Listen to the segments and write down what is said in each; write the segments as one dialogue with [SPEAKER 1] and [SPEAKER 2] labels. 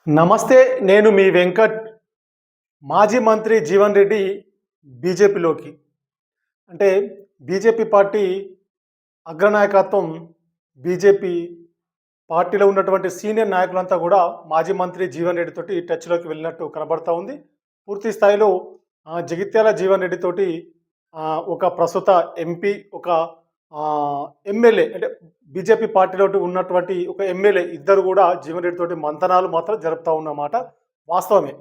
[SPEAKER 1] నమస్తే. నేను మీ వెంకట్. మాజీ మంత్రి జీవన్ రెడ్డి బీజేపీలోకి అంటే బీజేపీ పార్టీ అగ్రనాయకత్వం, బీజేపీ పార్టీలో ఉన్నటువంటి సీనియర్ నాయకులంతా కూడా మాజీ మంత్రి జీవన్ రెడ్డి తోటి టచ్‌లోకి వెళ్ళినట్టు కనబడతా ఉంది. పూర్తి స్థాయిలో జగిత్యాల జీవన్ రెడ్డి తోటి ఒక ప్రస్తుత ఎంపీ, ఒక ఎమ్మెల్యే అంటే బీజేపీ పార్టీలో ఉన్నటువంటి ఒక ఎమ్మెల్యే ఇద్దరు కూడా జీవన్ రెడ్డి తోటి మంతనాలు మాత్రం జరుపుతా ఉన్నమాట వాస్తవమే.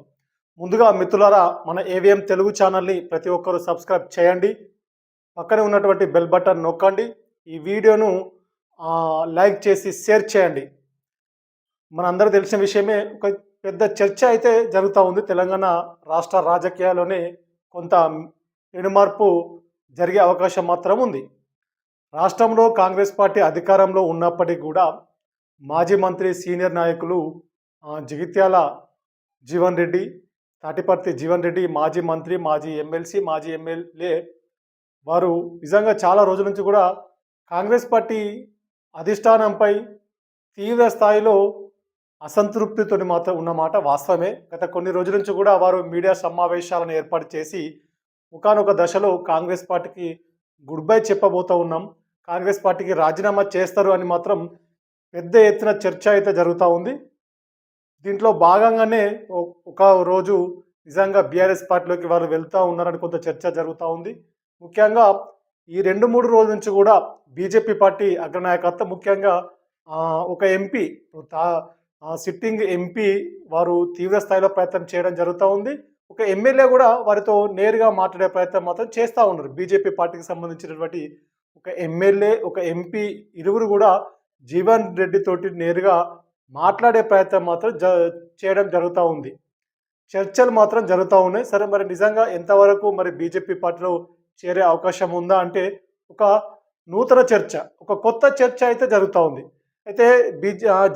[SPEAKER 1] ముందుగా మిత్రులారా, మన ఏవిఎం తెలుగు ఛానల్ని ప్రతి ఒక్కరూ సబ్స్క్రైబ్ చేయండి. పక్కనే ఉన్నటువంటి బెల్ బటన్ నొక్కండి. ఈ వీడియోను లైక్ చేసి షేర్ చేయండి. మనందరూ తెలిసిన విషయమే, ఒక పెద్ద చర్చ అయితే జరుగుతూ ఉంది. తెలంగాణ రాష్ట్ర రాజకీయాల్లోనే కొంత పెనుమార్పు జరిగే అవకాశం మాత్రం ఉంది. రాష్ట్రంలో కాంగ్రెస్ పార్టీ అధికారంలో ఉన్నప్పటికీ కూడా మాజీ మంత్రి, సీనియర్ నాయకులు జగిత్యాల జీవన్ రెడ్డి, తాటిపర్తి జీవన్ రెడ్డి, మాజీ మంత్రి, మాజీ ఎమ్మెల్సీ, మాజీ ఎమ్మెల్యే వారు నిజంగా చాలా రోజుల నుంచి కూడా కాంగ్రెస్ పార్టీ అధిష్టానంపై తీవ్ర స్థాయిలో అసంతృప్తితో మాత్రం ఉన్నమాట వాస్తవమే. గత కొన్ని రోజుల నుంచి కూడా వారు మీడియా సమావేశాలను ఏర్పాటు చేసి ఒకానొక దశలో కాంగ్రెస్ పార్టీకి గుడ్ బై చెప్పబోతూ ఉన్నాం, కాంగ్రెస్ పార్టీకి రాజీనామా చేస్తారు అని మాత్రం పెద్ద ఎత్తున చర్చ అయితే జరుగుతూ ఉంది. దీంట్లో భాగంగానే ఒక రోజు నిజంగా బీఆర్ఎస్ పార్టీలోకి వారు వెళ్తూ ఉన్నారని కొంత చర్చ జరుగుతూ ఉంది. ముఖ్యంగా ఈ 2-3 రోజుల నుంచి కూడా బీజేపీ పార్టీ అగ్రనాయకత్వం, ముఖ్యంగా ఒక ఎంపీ, సిట్టింగ్ ఎంపీ వారు తీవ్ర స్థాయిలో ప్రయత్నం చేయడం జరుగుతూ ఉంది. ఒక ఎమ్మెల్యే కూడా వారితో నేరుగా మాట్లాడే ప్రయత్నం మాత్రం చేస్తూ ఉన్నారు. బీజేపీ పార్టీకి సంబంధించినటువంటి ఒక ఎమ్మెల్యే, ఒక ఎంపీ ఇరువురు కూడా జీవన్ రెడ్డి తోటి నేరుగా మాట్లాడే ప్రయత్నం మాత్రం చేయడం జరుగుతూ ఉంది. చర్చలు మాత్రం జరుగుతూ ఉన్నాయి. సరే, మరి నిజంగా ఎంతవరకు మరి బీజేపీ పార్టీలో చేరే అవకాశం ఉందా అంటే ఒక నూతన చర్చ, ఒక కొత్త చర్చ అయితే జరుగుతూ ఉంది. అయితే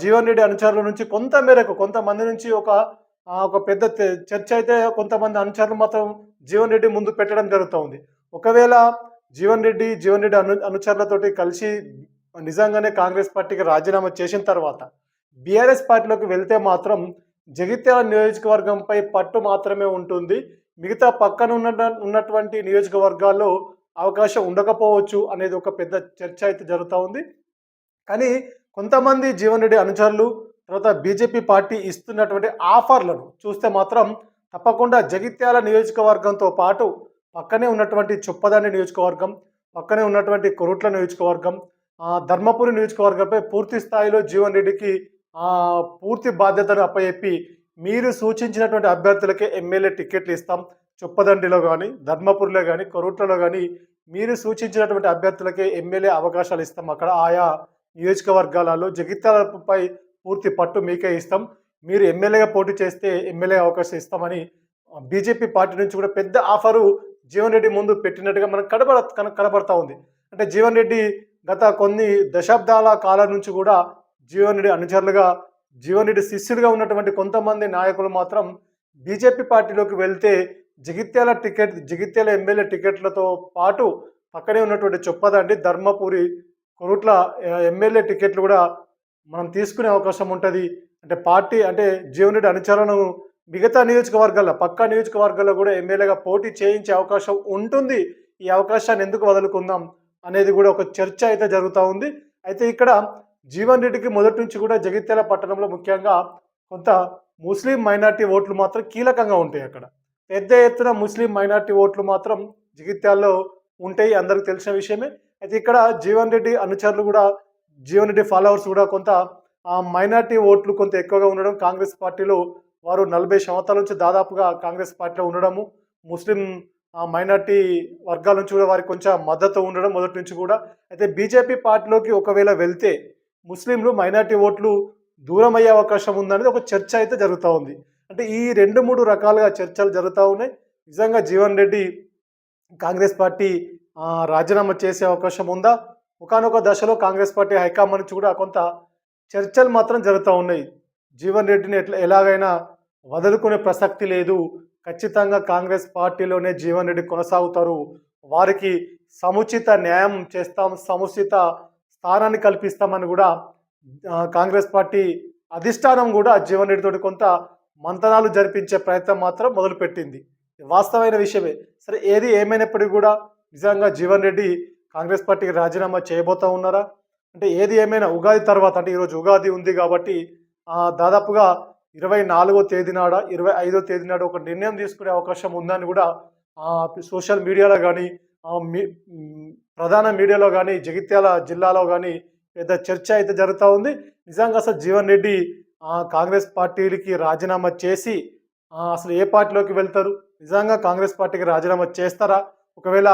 [SPEAKER 1] జీవన్ రెడ్డి అనుచరుల నుంచి కొంతమంది నుంచి ఒక పెద్ద చర్చ అయితే కొంతమంది అనుచరులు మాత్రం జీవన్ రెడ్డి ముందు పెట్టడం జరుగుతూ ఉంది. ఒకవేళ జీవన్ రెడ్డి అనుచరులతోటి కలిసి నిజంగానే కాంగ్రెస్ పార్టీకి రాజీనామా చేసిన తర్వాత బీఆర్ఎస్ పార్టీలోకి వెళ్తే మాత్రం జగిత్యాల నియోజకవర్గంపై పట్టు మాత్రమే ఉంటుంది. మిగతా పక్కన ఉన్నటువంటి నియోజకవర్గాల్లో అవకాశం ఉండకపోవచ్చు అనేది ఒక పెద్ద చర్చ అయితే జరుగుతూ ఉంది. కానీ కొంతమంది జీవన్ రెడ్డి అనుచరులు, తర్వాత బీజేపీ పార్టీ ఇస్తున్నటువంటి ఆఫర్లను చూస్తే మాత్రం తప్పకుండా జగిత్యాల నియోజకవర్గంతో పాటు పక్కనే ఉన్నటువంటి చొప్పదండి నియోజకవర్గం, పక్కనే ఉన్నటువంటి కొరుట్ల నియోజకవర్గం, ధర్మపురి నియోజకవర్గంపై పూర్తి స్థాయిలో జీవన్ రెడ్డికి పూర్తి బాధ్యతను అప్పచెప్పి మీరు సూచించినటువంటి అభ్యర్థులకే ఎమ్మెల్యే టికెట్లు ఇస్తాం, చొప్పదండిలో కానీ, ధర్మపురిలో కానీ, కొరుట్లలో కానీ మీరు సూచించినటువంటి అభ్యర్థులకే ఎమ్మెల్యే అవకాశాలు ఇస్తాం, అక్కడ ఆయా నియోజకవర్గాలలో జగిత్యాలపై పూర్తి పట్టు మీకే ఇస్తాం, మీరు ఎమ్మెల్యేగా పోటీ చేస్తే ఎమ్మెల్యే అవకాశం ఇస్తామని బీజేపీ పార్టీ నుంచి కూడా పెద్ద ఆఫరు జీవన్ రెడ్డి ముందు పెట్టినట్టుగా మనకు కనబడతా ఉంది. అంటే జీవన్ రెడ్డి గత కొన్ని దశాబ్దాల కాలం నుంచి కూడా జీవన్ రెడ్డి అనుచరులుగా, జీవన్ రెడ్డి శిష్యులుగా ఉన్నటువంటి కొంతమంది నాయకులు మాత్రం బీజేపీ పార్టీలోకి వెళ్తే జగిత్యాల ఎమ్మెల్యే టికెట్లతో పాటు పక్కనే ఉన్నటువంటి చొప్పదండి, ధర్మపురి, కొరుట్ల ఎమ్మెల్యే టికెట్లు కూడా మనం తీసుకునే అవకాశం ఉంటుంది. అంటే జీవన్ రెడ్డి అనుచరులను మిగతా నియోజకవర్గాల్లో, పక్కా నియోజకవర్గాల్లో కూడా ఎమ్మెల్యేగా పోటీ చేయించే అవకాశం ఉంటుంది. ఈ అవకాశాన్ని ఎందుకు వదులుకుందాం అనేది కూడా ఒక చర్చ అయితే జరుగుతూ ఉంది. అయితే ఇక్కడ జీవన్ రెడ్డికి మొదటి నుంచి కూడా జగిత్యాల పట్టణంలో ముఖ్యంగా కొంత ముస్లిం మైనార్టీ ఓట్లు మాత్రం కీలకంగా ఉంటాయి. అక్కడ పెద్ద ఎత్తున ముస్లిం మైనార్టీ ఓట్లు మాత్రం జగిత్యాల్లో ఉంటాయి, అందరికి తెలిసిన విషయమే. అయితే ఇక్కడ జీవన్ రెడ్డి అనుచరులు కూడా, జీవన్ రెడ్డి ఫాలోవర్స్ కూడా కొంత మైనార్టీ ఓట్లు కొంత ఎక్కువగా ఉండడం, కాంగ్రెస్ పార్టీలో వారు 40 సంవత్సరాల నుంచి దాదాపుగా కాంగ్రెస్ పార్టీలో ఉండడము, ముస్లిం మైనార్టీ వర్గాల నుంచి కూడా వారికి కొంచెం మద్దతు ఉండడం మొదటి నుంచి కూడా. అయితే బీజేపీ పార్టీలోకి ఒకవేళ వెళ్తే ముస్లింలు, మైనార్టీ ఓట్లు దూరం అయ్యే అవకాశం ఉందనేది ఒక చర్చ అయితే జరుగుతూ ఉంది. అంటే ఈ 2-3 రకాలుగా చర్చలు జరుగుతూ ఉన్నాయి. నిజంగా జీవన్ రెడ్డి కాంగ్రెస్ పార్టీ రాజీనామా చేసే అవకాశం ఉందా? ఒకానొక దశలో కాంగ్రెస్ పార్టీ హైకమాండ్ నుంచి కూడా కొంత చర్చలు మాత్రం జరుగుతూ ఉన్నాయి. జీవన్ రెడ్డిని ఎలాగైనా వదులుకునే ప్రసక్తి లేదు, ఖచ్చితంగా కాంగ్రెస్ పార్టీలోనే జీవన్ రెడ్డి కొనసాగుతారు, వారికి సముచిత న్యాయం చేస్తాం, సముచిత స్థానాన్ని కల్పిస్తామని కూడా కాంగ్రెస్ పార్టీ అధిష్టానం కూడా జీవన్ రెడ్డితోటి కొంత మంతనాలు జరిపించే ప్రయత్నం మాత్రం మొదలుపెట్టింది. వాస్తవమైన విషయమే. సరే ఏది ఏమైనప్పటికీ కూడా నిజంగా జీవన్ రెడ్డి కాంగ్రెస్ పార్టీకి రాజీనామా చేయబోతా ఉన్నారా? అంటే ఏది ఏమైనా ఉగాది తర్వాత అంటే ఈరోజు ఉగాది ఉంది కాబట్టి దాదాపుగా 24వ తేదీ నాడ 25వ తేదీ నాడు ఒక నిర్ణయం తీసుకునే అవకాశం ఉందని కూడా సోషల్ మీడియాలో కానీ ప్రధాన మీడియాలో కానీ జగిత్యాల జిల్లాలో కానీ పెద్ద చర్చ అయితే జరుగుతూ ఉంది. నిజంగా అసలు జీవన్ రెడ్డి కాంగ్రెస్ పార్టీకి రాజీనామా చేసి అసలు ఏ పార్టీలోకి వెళ్తారు? నిజంగా కాంగ్రెస్ పార్టీకి రాజీనామా చేస్తారా? ఒకవేళ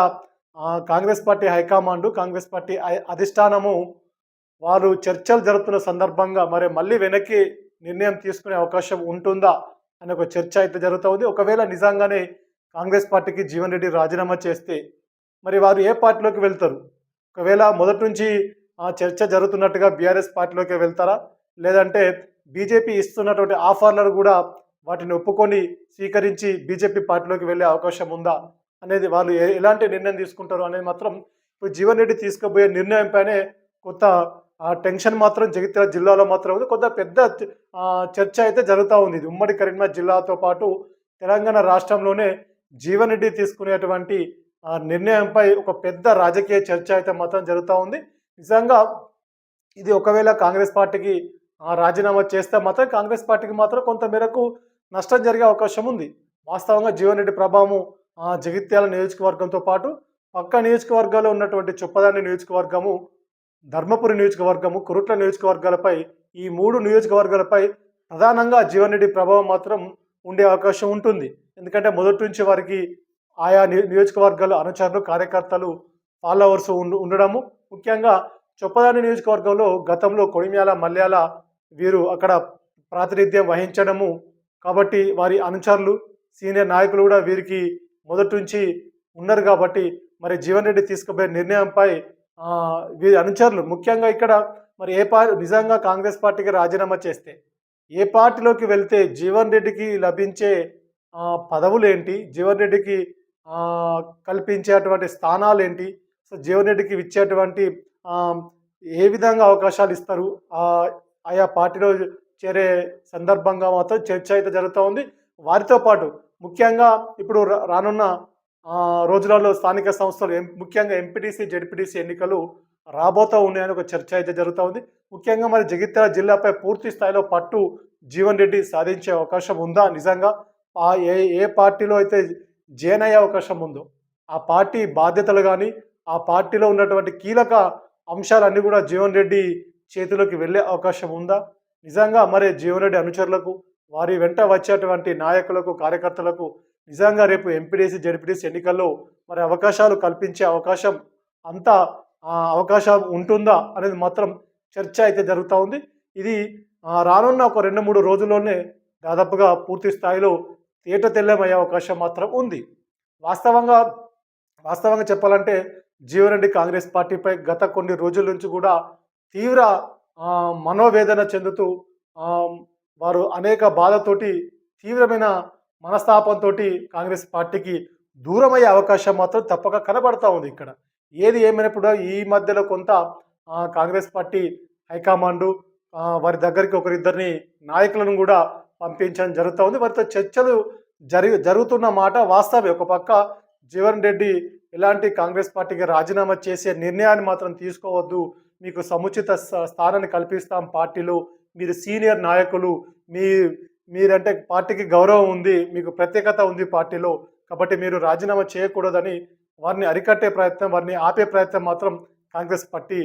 [SPEAKER 1] Congress party high command Congress party అధిష్టానము వారు చర్చలు జరుపుతున్న సందర్భంగా మరి మళ్ళీ వెనక్కి నిర్ణయం తీసుకునే అవకాశం ఉంటుందా అనే ఒక చర్చ అయితే జరుగుతూ ఉంది. ఒకవేళ నిజంగానే కాంగ్రెస్ పార్టీకి జీవన్ రెడ్డి రాజీనామా చేస్తే మరి వారు ఏ పార్టీలోకి వెళ్తారు? ఒకవేళ మొదటి నుంచి చర్చ జరుగుతున్నట్టుగా బీఆర్ఎస్ పార్టీలోకి వెళ్తారా? లేదంటే బీజేపీ ఇస్తున్నటువంటి ఆఫర్లను కూడా వాటిని ఒప్పుకొని స్వీకరించి బీజేపీ పార్టీలోకి వెళ్ళే అవకాశం ఉందా అనేది వాళ్ళు ఎలాంటి నిర్ణయం తీసుకుంటారు అనేది మాత్రం ఇప్పుడు జీవన్ రెడ్డి తీసుకోబోయే నిర్ణయంపైనే కొంత టెన్షన్ మాత్రం జగిత్యాల జిల్లాలో మాత్రం ఉంది. కొంత పెద్ద చర్చ అయితే జరుగుతూ ఉంది. ఇది ఉమ్మడి కరీంనగర్ జిల్లాతో పాటు తెలంగాణ రాష్ట్రంలోనే జీవన్ రెడ్డి తీసుకునేటువంటి నిర్ణయంపై ఒక పెద్ద రాజకీయ చర్చ అయితే మాత్రం జరుగుతూ ఉంది. నిజంగా ఇది ఒకవేళ కాంగ్రెస్ పార్టీకి రాజీనామా చేస్తే మాత్రం కాంగ్రెస్ పార్టీకి మాత్రం కొంత మేరకు నష్టం జరిగే అవకాశం ఉంది. వాస్తవంగా జీవన్ రెడ్డి ప్రభావం జగిత్యాల నియోజకవర్గంతో పాటు పక్క నియోజకవర్గాల్లో ఉన్నటువంటి చొప్పదండి నియోజకవర్గము, ధర్మపురి నియోజకవర్గము, కురుట్ల నియోజకవర్గాలపై ఈ 3 నియోజకవర్గాలపై ప్రధానంగా జీవన్ రెడ్డి ప్రభావం మాత్రం ఉండే అవకాశం ఉంటుంది. ఎందుకంటే మొదటి నుంచి వారికి ఆయా నియోజకవర్గాల అనుచరులు, కార్యకర్తలు, ఫాలోవర్స్ ఉండడము, ముఖ్యంగా చొప్పదండి నియోజకవర్గంలో గతంలో కొడిమ్యాల, మల్యాల వీరు అక్కడ ప్రాతినిధ్యం వహించడము కాబట్టి వారి అనుచరులు, సీనియర్ నాయకులు కూడా వీరికి మొదటి నుంచి ఉన్నారు కాబట్టి మరి జీవన్ రెడ్డి తీసుకుపోయే నిర్ణయంపై వీరి అనుచరులు ముఖ్యంగా ఇక్కడ మరి నిజంగా కాంగ్రెస్ పార్టీకి రాజీనామా చేస్తే ఏ పార్టీలోకి వెళ్తే జీవన్ రెడ్డికి లభించే పదవులు ఏంటి, జీవన్ రెడ్డికి కల్పించేటువంటి స్థానాలు ఏంటి, సో జీవన్ రెడ్డికి ఇచ్చేటువంటి ఏ విధంగా అవకాశాలు ఇస్తారు, ఆయా పార్టీలో చేరే సందర్భంగా మాత్రం చర్చ అయితే జరుగుతూ ఉంది. వారితో పాటు ముఖ్యంగా ఇప్పుడు రానున్న రోజులలో స్థానిక సంస్థలు ముఖ్యంగా ఎంపీటీసీ, జెడ్పీటీసీ ఎన్నికలు రాబోతూ ఉన్నాయని ఒక చర్చ అయితే జరుగుతూ ఉంది. ముఖ్యంగా మరి జగిత్యాల జిల్లాపై పూర్తి స్థాయిలో పట్టు జీవన్ రెడ్డి సాధించే అవకాశం ఉందా? నిజంగా ఏ పార్టీలో అయితే జాయిన్ అయ్యే అవకాశం ఉందో ఆ పార్టీ బాధ్యతలు కానీ ఆ పార్టీలో ఉన్నటువంటి కీలక అంశాలన్నీ కూడా జీవన్ రెడ్డి చేతిలోకి వెళ్ళే అవకాశం ఉందా? నిజంగా మరి జీవన్ రెడ్డి అనుచరులకు, వారి వెంట వచ్చేటువంటి నాయకులకు, కార్యకర్తలకు నిజంగా రేపు ఎంపీటీసీ, జెడ్పీటీసీ ఎన్నికల్లో మరి అవకాశాలు కల్పించే అవకాశం ఉంటుందా అనేది మాత్రం చర్చ అయితే జరుగుతూ ఉంది. ఇది రానున్న ఒక 2-3 రోజుల్లోనే దాదాపుగా పూర్తి స్థాయిలో తేటతెల్లమయ్యే అవకాశం మాత్రం ఉంది. వాస్తవంగా చెప్పాలంటే జీవన్ రెడ్డి కాంగ్రెస్ పార్టీపై గత కొన్ని రోజుల నుంచి కూడా తీవ్ర మనోవేదన చెందుతూ వారు అనేక బాధతోటి, తీవ్రమైన మనస్తాపంతో కాంగ్రెస్ పార్టీకి దూరమయ్యే అవకాశం మాత్రం తప్పక కనబడతా ఉంది. ఇక్కడ ఏది ఏమైనప్పుడు ఈ మధ్యలో కొంత కాంగ్రెస్ పార్టీ హైకమాండు వారి దగ్గరికి ఒకరిద్దరిని నాయకులను కూడా పంపించడం జరుగుతూ ఉంది. వారితో చర్చలు జరుగుతున్న మాట వాస్తవే. ఒక పక్క జీవన్ రెడ్డి ఎలాంటి కాంగ్రెస్ పార్టీకి రాజీనామా చేసే నిర్ణయాన్ని మాత్రం తీసుకోవద్దు, మీకు సముచిత స్థానాన్ని కల్పిస్తాం పార్టీలో, మీరు సీనియర్ నాయకులు, మీరంటే పార్టీకి గౌరవం ఉంది, మీకు ప్రత్యేకత ఉంది పార్టీలో, కాబట్టి మీరు రాజీనామా చేయకూడదని వారిని అరికట్టే ప్రయత్నం, వారిని ఆపే ప్రయత్నం మాత్రం కాంగ్రెస్ పార్టీ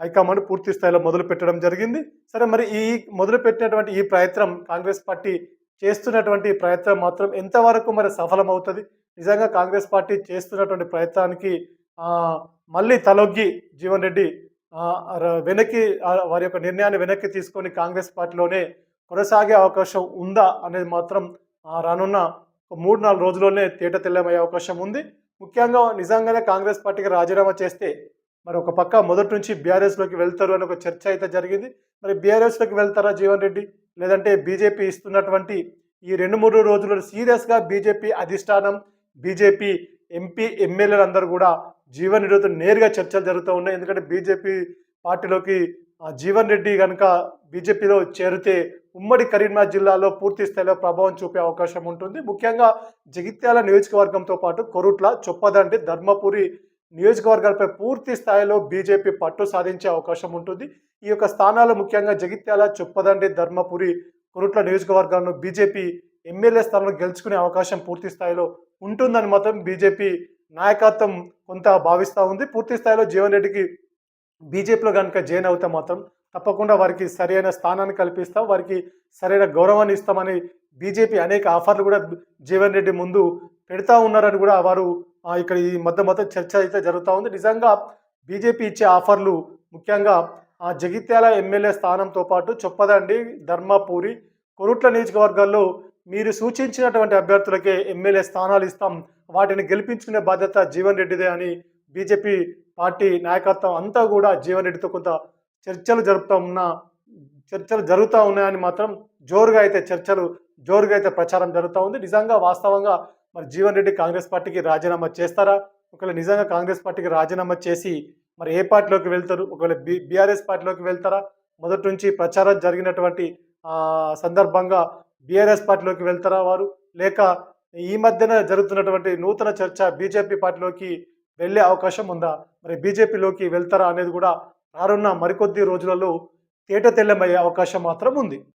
[SPEAKER 1] హైకమాండ్ పూర్తి స్థాయిలో మొదలు పెట్టడం జరిగింది. సరే, మరి ఈ మొదలుపెట్టినటువంటి ఈ ప్రయత్నం కాంగ్రెస్ పార్టీ చేస్తున్నటువంటి ప్రయత్నం మాత్రం ఎంతవరకు మరి సఫలమవుతుంది? నిజంగా కాంగ్రెస్ పార్టీ చేస్తున్నటువంటి ప్రయత్నానికి మళ్ళీ తలొగ్గి జీవన్ రెడ్డి వెనక్కి వారి యొక్క నిర్ణయాన్ని వెనక్కి తీసుకొని కాంగ్రెస్ పార్టీలోనే కొనసాగే అవకాశం ఉందా అనేది మాత్రం రానున్న 3-4 రోజుల్లోనే తేటతెల్లమయ్యే అవకాశం ఉంది. ముఖ్యంగా నిజంగానే కాంగ్రెస్ పార్టీకి రాజీనామా చేస్తే మరి ఒక పక్క మొదటి నుంచి బీఆర్ఎస్లోకి వెళ్తారు అని ఒక చర్చ అయితే జరిగింది. మరి బీఆర్ఎస్లోకి వెళ్తారా జీవన్ రెడ్డి, లేదంటే బీజేపీ ఇస్తున్నటువంటి ఈ 2-3 రోజులు సీరియస్గా బీజేపీ అధిష్టానం, బీజేపీ ఎంపీ, ఎమ్మెల్యేలు అందరూ కూడా జీవన్ రెడ్డితో నేరుగా చర్చలు జరుగుతూ ఉన్నాయి. ఎందుకంటే బీజేపీ పార్టీలోకి జీవన్ రెడ్డి గనుక బీజేపీలో చేరితే ఉమ్మడి కరీంనగర్ జిల్లాలో పూర్తి స్థాయిలో ప్రభావం చూపే అవకాశం ఉంటుంది. ముఖ్యంగా జగిత్యాల నియోజకవర్గంతో పాటు కొరుట్ల, చొప్పదండి, ధర్మపురి నియోజకవర్గాలపై పూర్తి స్థాయిలో బీజేపీ పట్టు సాధించే అవకాశం ఉంటుంది. ఈ యొక్క స్థానాలు ముఖ్యంగా జగిత్యాల, చొప్పదండి, ధర్మపురి, కొరుట్ల నియోజకవర్గాలను బీజేపీ ఎమ్మెల్యే స్థానాలు గెలుచుకునే అవకాశం పూర్తి స్థాయిలో ఉంటుందని మాత్రం బీజేపీ నాయకత్వం కొంత భావిస్తూ ఉంది. పూర్తి స్థాయిలో జీవన్ రెడ్డికి బీజేపీలో గనుక జాయిన్ అవుతే మాత్రం తప్పకుండా వారికి సరైన స్థానాన్ని కల్పిస్తాం, వారికి సరైన గౌరవాన్ని ఇస్తామని బీజేపీ అనేక ఆఫర్లు కూడా జీవన్ రెడ్డి ముందు పెడతా ఉన్నారని కూడా వారు ఇక్కడ ఈ మధ్య మొత్తం చర్చ అయితే జరుగుతూ ఉంది. నిజంగా బీజేపీ ఇచ్చే ఆఫర్లు ముఖ్యంగా జగిత్యాల ఎమ్మెల్యే స్థానంతో పాటు చొప్పదండి, ధర్మపురి, కొరుట్ల నియోజకవర్గాల్లో మీరు సూచించినటువంటి అభ్యర్థులకే ఎమ్మెల్యే స్థానాలు ఇస్తాం, వాటిని గెలిపించుకునే బాధ్యత జీవన్ రెడ్డిదే అని బీజేపీ పార్టీ నాయకత్వం అంతా కూడా జీవన్ రెడ్డితో కొంత చర్చలు జరుగుతూ ఉన్నాయని మాత్రం జోరుగా అయితే ప్రచారం జరుగుతూ ఉంది. నిజంగా వాస్తవంగా మరి జీవన్ రెడ్డి కాంగ్రెస్ పార్టీకి రాజీనామా చేస్తారా? ఒకవేళ నిజంగా కాంగ్రెస్ పార్టీకి రాజీనామా చేసి మరి ఏ పార్టీలోకి వెళ్తారు? ఒకవేళ బీఆర్ఎస్ పార్టీలోకి వెళ్తారా? మొదటి నుంచి ప్రచారం జరిగినటువంటి సందర్భంగా బీఆర్ఎస్ పార్టీలోకి వెళ్తారా వారు? లేక ఈ మధ్యన జరుగుతున్నటువంటి నూతన చర్చ బీజేపీ పార్టీలోకి వెళ్ళే అవకాశం ఉందా? మరి బీజేపీలోకి వెళ్తారా అనేది కూడా రానున్న మరికొద్ది రోజులలో తేటతెల్లమయ్యే అవకాశం మాత్రం ఉంది.